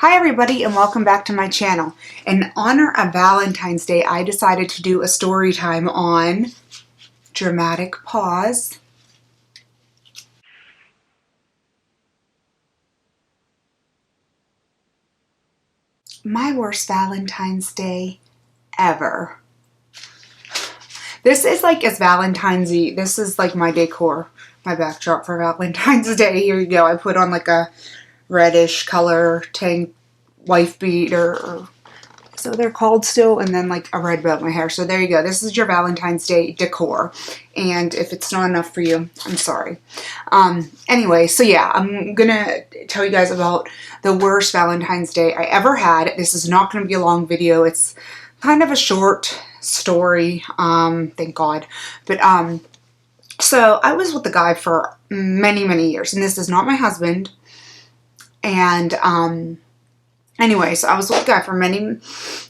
Hi everybody and welcome back to my channel. In honor of Valentine's Day, I decided to do a story time on dramatic pause. My worst Valentine's Day ever. This is like as Valentine's-y. This is like my decor, my backdrop for Valentine's Day. Here you go. I put on like a reddish color tank wife beater, or so they're called still, and then like a red bow in my hair. So there you go. This is your Valentine's Day decor. And if it's not enough for you, I'm sorry. Anyway, so yeah, I'm gonna tell you guys about the worst Valentine's Day I ever had. This is not gonna be a long video. It's kind of a short story, thank God. But so I was with the guy for many years, and this is not my husband. And anyway, so I was with the guy for many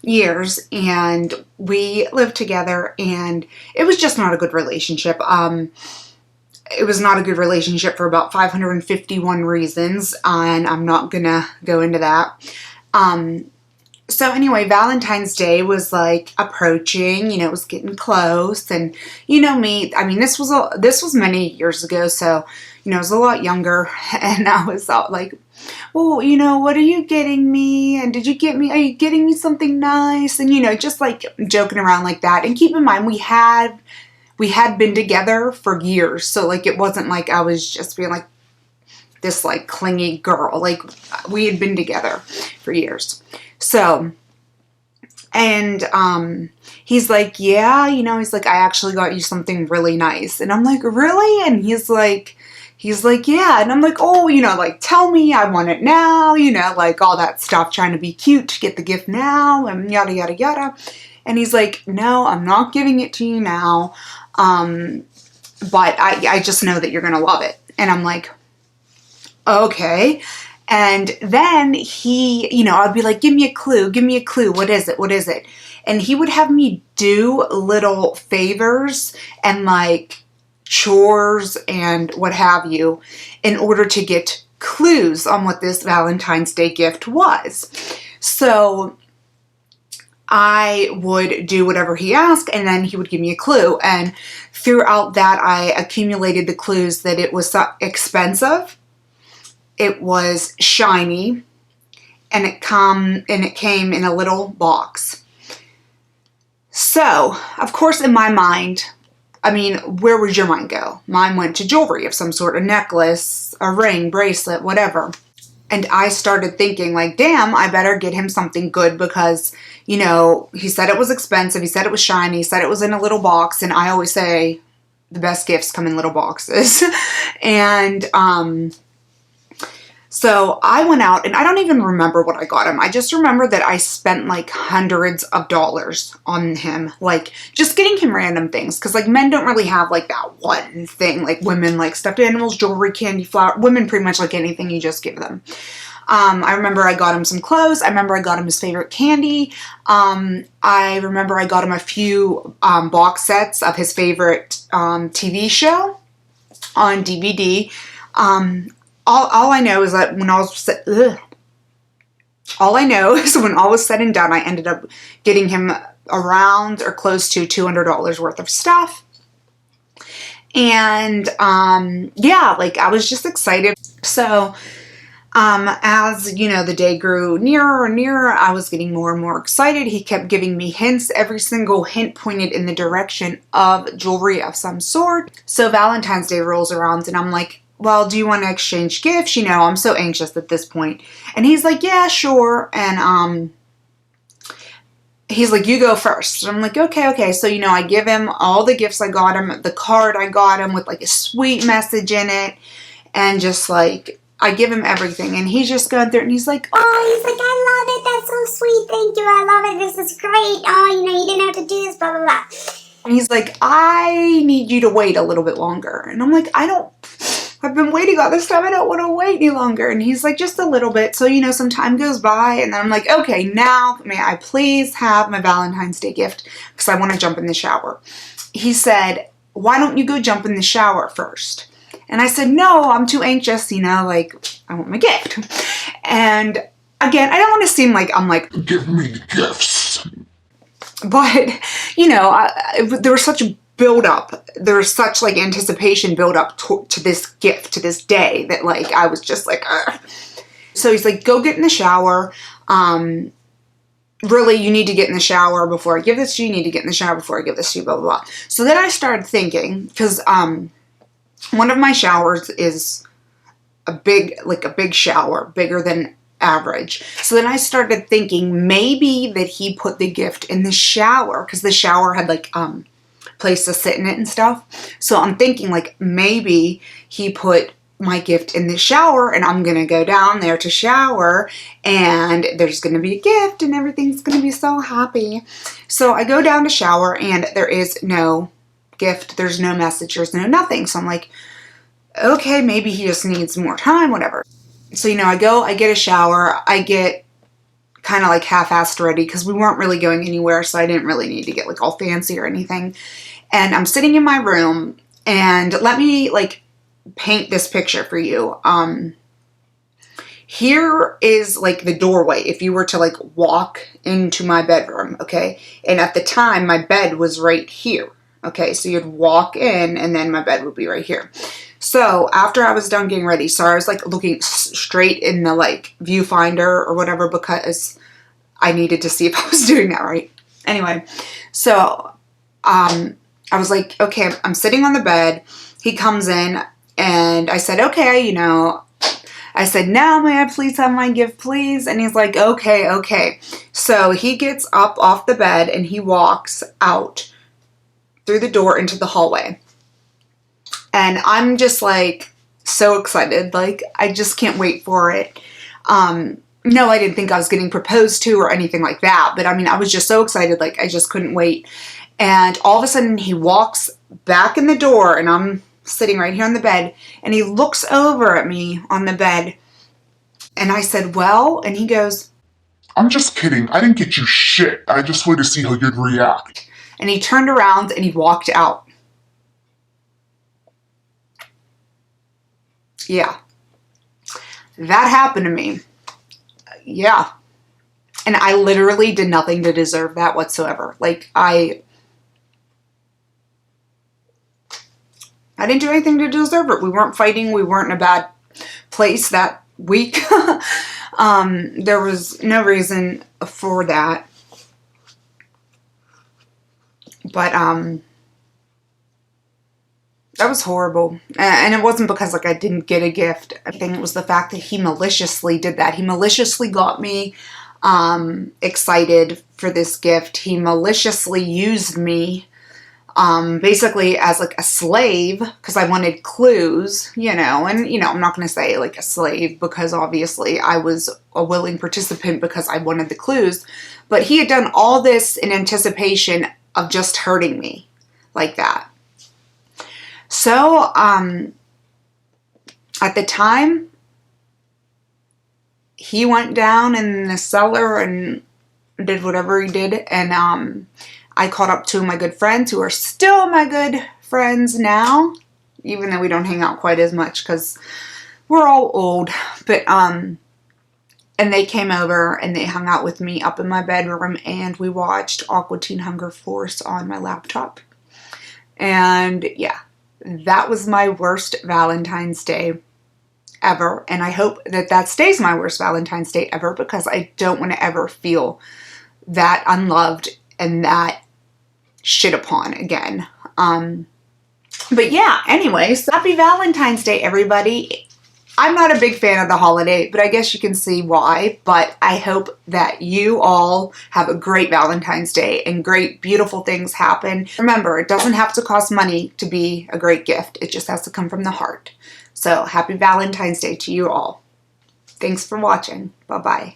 years, and we lived together, and it was just not a good relationship. It was not a good relationship for about 551 reasons, and I'm not gonna go into that. So anyway, Valentine's Day was like approaching, you know, it was getting close, and you know me, I mean, this was many years ago, so, you know, I was a lot younger, and I was like, well, you know, what are you getting me? And are you getting me something nice? And, you know, just like joking around like that. And keep in mind, we had been together for years. So like, it wasn't like I was just being like this like clingy girl. Like we had been together for years. So, and, he's like, yeah, you know, he's like, I actually got you something really nice. And I'm like, really? And he's like, yeah. And I'm like, oh, you know, like, tell me, I want it now, you know, like all that stuff, trying to be cute to get the gift now and yada, yada, yada. And he's like, no, I'm not giving it to you now. But I just know that you're going to love it. And I'm like, okay. And then he, you know, I'd be like, give me a clue. What is it? What is it? And he would have me do little favors and like chores and what have you in order to get clues on what this Valentine's Day gift was. So I would do whatever he asked, and then he would give me a clue. And throughout that, I accumulated the clues that it was expensive, it was shiny, and it came in a little box. So, of course, in my mind, I mean, where would your mind go? Mine went to jewelry of some sort, a necklace, a ring, bracelet, whatever. And I started thinking like, damn, I better get him something good because, you know, he said it was expensive. He said it was shiny. He said it was in a little box. And I always say the best gifts come in little boxes. And, so I went out, and I don't even remember what I got him. I just remember that I spent like hundreds of dollars on him, like just getting him random things. Cause like men don't really have like that one thing, like women like stuffed animals, jewelry, candy, flour. Women pretty much like anything you just give them. I remember I got him some clothes. I remember I got him his favorite candy. I remember I got him a few box sets of his favorite TV show on DVD. All I know is that when all was said and done, I ended up getting him around or close to $200 worth of stuff. And, yeah, like I was just excited. So, as you know, the day grew nearer and nearer, I was getting more and more excited. He kept giving me hints. Every single hint pointed in the direction of jewelry of some sort. So Valentine's Day rolls around, and I'm like, well, do you want to exchange gifts? You know, I'm so anxious at this point. And he's like, yeah, sure. And, he's like, you go first. And I'm like, okay. So, you know, I give him all the gifts I got him, the card I got him with like a sweet message in it. And just like, I give him everything. And he's just going through it, and he's like, oh, he's like, I love it. That's so sweet. Thank you. I love it. This is great. Oh, you know, you didn't have to do this, blah, blah, blah. And he's like, I need you to wait a little bit longer. And I'm like, I've been waiting all this time. I don't want to wait any longer. And he's like, just a little bit. So, you know, some time goes by, and then I'm like, okay, now may I please have my Valentine's Day gift because I want to jump in the shower. He said, why don't you go jump in the shower first? And I said, no, I'm too anxious, you know, like I want my gift. And again, I don't want to seem like I'm like, give me gifts. but, you know, there was such a build up. There was such like anticipation build up to this gift, to this day, that like, I was just like, ugh. So he's like, go get in the shower. Really, you need to get in the shower before I give this to you. You need to get in the shower before I give this to you, blah, blah, blah. So then I started thinking, because one of my showers is a big shower, bigger than average. So then I started thinking maybe that he put the gift in the shower, because the shower had like place to sit in it and stuff. So I'm thinking like maybe he put my gift in the shower, and I'm gonna go down there to shower, and there's gonna be a gift, and everything's gonna be so happy. So I go down to shower, and there is no gift, there's no message, there's no nothing. So I'm like, okay, maybe he just needs more time, whatever. So, you know, I get a shower, I get kind of like half-assed ready, because we weren't really going anywhere, so I didn't really need to get like all fancy or anything. And I'm sitting in my room, and let me like paint this picture for you. Here is like the doorway if you were to like walk into my bedroom, okay? And at the time, my bed was right here, okay? So you'd walk in, and then my bed would be right here. So after I was done getting ready, so I was like looking straight in the like viewfinder or whatever, because I needed to see if I was doing that right. Anyway, so I was like, okay, I'm sitting on the bed. He comes in, and I said, okay, you know, I said, now may I please have my gift, please? And he's like, okay, okay. So he gets up off the bed, and he walks out through the door into the hallway. And I'm just like so excited. Like, I just can't wait for it. No, I didn't think I was getting proposed to or anything like that. But I mean, I was just so excited. Like, I just couldn't wait. And all of a sudden he walks back in the door, and I'm sitting right here on the bed, and he looks over at me on the bed, and I said, well, and he goes, I'm just kidding. I didn't get you shit. I just wanted to see how you'd react. And he turned around and he walked out. Yeah. That happened to me. Yeah. And I literally did nothing to deserve that whatsoever. Like, I didn't do anything to deserve it. We weren't fighting. We weren't in a bad place that week. There was no reason for that. But, that was horrible. And it wasn't because, like, I didn't get a gift. I think it was the fact that he maliciously did that. He maliciously got me excited for this gift. He maliciously used me basically as like a slave, because I wanted clues, you know, and, you know, I'm not going to say like a slave, because obviously I was a willing participant because I wanted the clues, but he had done all this in anticipation of just hurting me like that. So, at the time, he went down in the cellar and did whatever he did, and, I caught up to my good friends, who are still my good friends now, even though we don't hang out quite as much because we're all old. But, and they came over and they hung out with me up in my bedroom, and we watched Aqua Teen Hunger Force on my laptop. And yeah, that was my worst Valentine's Day ever. And I hope that that stays my worst Valentine's Day ever, because I don't want to ever feel that unloved and that shit upon again. But yeah, anyways, happy Valentine's Day, everybody. I'm not a big fan of the holiday, but I guess you can see why. But I hope that you all have a great Valentine's Day and great, beautiful things happen. Remember, it doesn't have to cost money to be a great gift. It just has to come from the heart. So happy Valentine's Day to you all. Thanks for watching. Bye-bye.